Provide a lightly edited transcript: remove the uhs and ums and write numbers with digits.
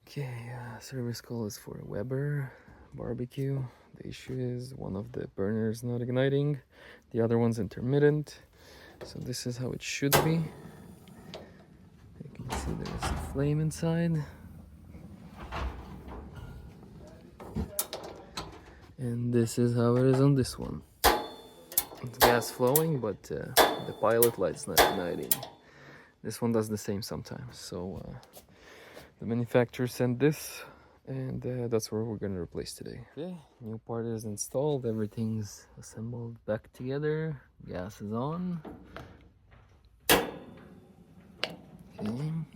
Okay, service call is for Weber BBQ. The issue is one of the burners not igniting, the other one's intermittent. So this is how it should be. You can see there's a flame inside. And this is how it is on this one. It's gas flowing, but the pilot light's not igniting. This one does the same sometimes. So the manufacturer sent this, and that's what we're gonna replace today. Okay, new part is installed, everything's assembled back together, gas is on. Okay.